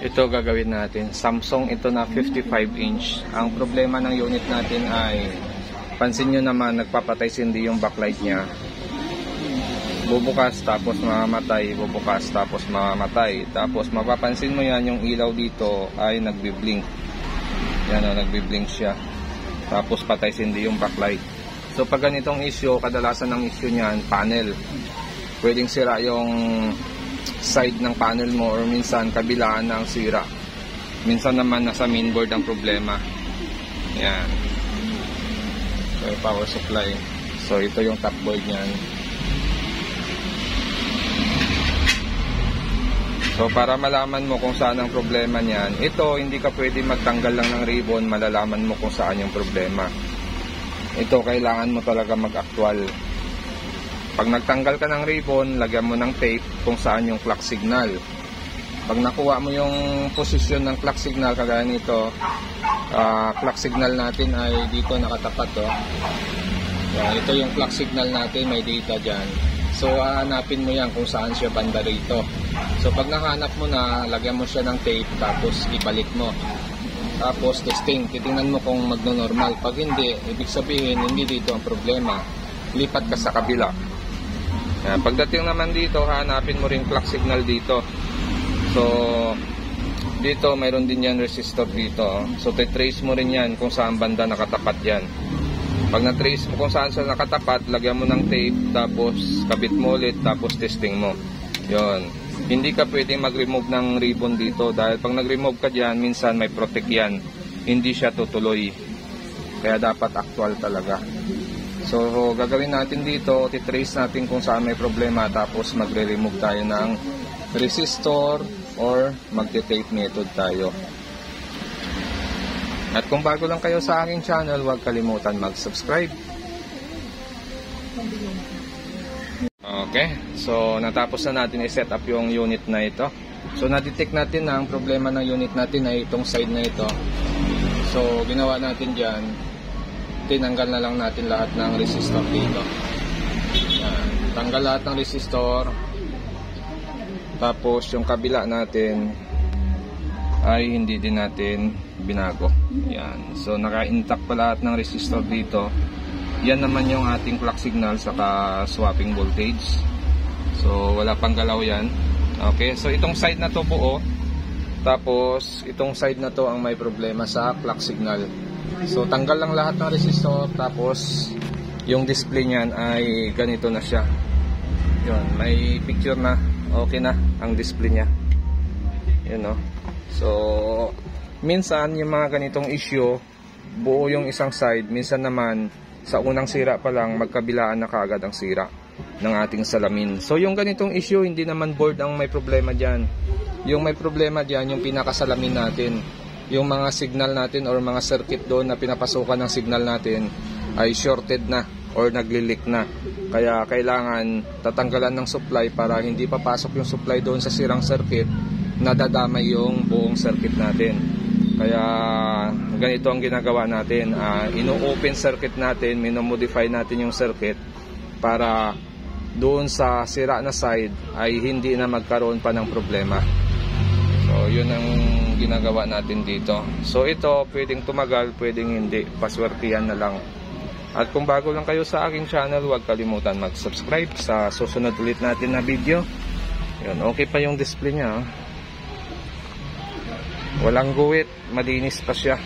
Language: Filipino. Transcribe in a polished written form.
Ito gagawin natin. Samsung ito na 55 inch. Ang problema ng unit natin ay, pansin nyo naman, nagpapatay sindi yung backlight niya. Bubukas tapos mamamatay, bubukas tapos mamamatay. Tapos mapapansin mo yan, yung ilaw dito ay nagbi-blink. Yan o, nagbi-blink siya. Tapos patay sindi yung backlight. So pag ganitong issue, kadalasan ng issue niyan, panel. Pwedeng sira yung side ng panel mo, or minsan kabilaan ng sira. Minsan naman nasa mainboard ang problema. Yan. So power supply. So ito yung top board niyan. So para malaman mo kung saan ang problema niyan, ito hindi ka pwede magtanggal lang ng ribbon, malalaman mo kung saan yung problema. Ito kailangan mo talaga mag-actual. Pag nagtanggal ka ng ribbon, lagyan mo ng tape kung saan yung clock signal. Pag nakuha mo yung posisyon ng clock signal, kagaya nito, clock signal natin ay dito nakatapat to. Yan, ito yung clock signal natin, may data dyan. So hahanapin mo yan kung saan siya banda rito. So pag nahanap mo na, lagyan mo siya ng tape, tapos ibalik mo. Tapos testing, titingnan mo kung magno-normal. Pag hindi, ibig sabihin hindi dito ang problema. Lipat ka sa kabila. Yan, pagdating naman dito, hanapin mo rin clock signal dito. So dito mayroon din yan resistor dito. So titrace mo rin yan kung saan banda nakatapat yan. Pag na-trace mo kung saan siya nakatapat, lagyan mo ng tape, tapos kabit mo ulit, tapos testing mo. Yon. Hindi ka pwedeng mag-remove ng ribbon dito, dahil pag nag-remove ka dyan, minsan may protect yan. Hindi siya tutuloy. Kaya dapat actual talaga. So gagawin natin dito, titrace natin kung saan may problema, tapos magre-remove tayo ng resistor or magte-tape method tayo. At kung bago lang kayo sa aking channel, huwag kalimutan mag-subscribe. Okay, so natapos na natin i-set up yung unit na ito. So na-detect natin na ang problema ng unit natin ay itong side na ito. So ginawa natin dyan, tinanggal na lang natin lahat ng resistor dito. Yan. Tanggal lahat ng resistor. Tapos yung kabila natin ay hindi din natin binago. Yan. So naka-intact pa lahat ng resistor dito. Yan naman yung ating clock signal saka swapping voltage. So wala pang galaw yan. Okay, so itong side na to buo. Tapos itong side na to ang may problema sa clock signal. So tanggal lang lahat ng resistor, tapos yung display niyan ay ganito na siya. Yun, may picture na. Okay na ang display niya. Yun, no. So minsan yung mga ganitong issue, buo yung isang side, minsan naman sa unang sira pa lang magkabilaan na kaagad ang sira ng ating salamin. So yung ganitong issue, hindi naman board ang may problema dyan. Yung may problema dyan, yung pinakasalamin natin. Yung mga signal natin or mga circuit doon na pinapasukan ng signal natin ay shorted na or nagli-leak na. Kaya kailangan tatanggalan ng supply para hindi papasok yung supply doon sa sirang circuit, nadadamay yung buong circuit natin. Kaya ganito ang ginagawa natin, ino-open circuit natin, minomodify natin yung circuit para doon sa sira na side ay hindi na magkaroon pa ng problema. So yun ang ginagawa natin dito. So ito pwedeng tumagal, pwedeng hindi, paswertihan na lang. At kung bago lang kayo sa aking channel, huwag kalimutan mag-subscribe sa susunod ulit natin na video. Yun, okay pa yung display niya. Walang guwit, malinis pa siya.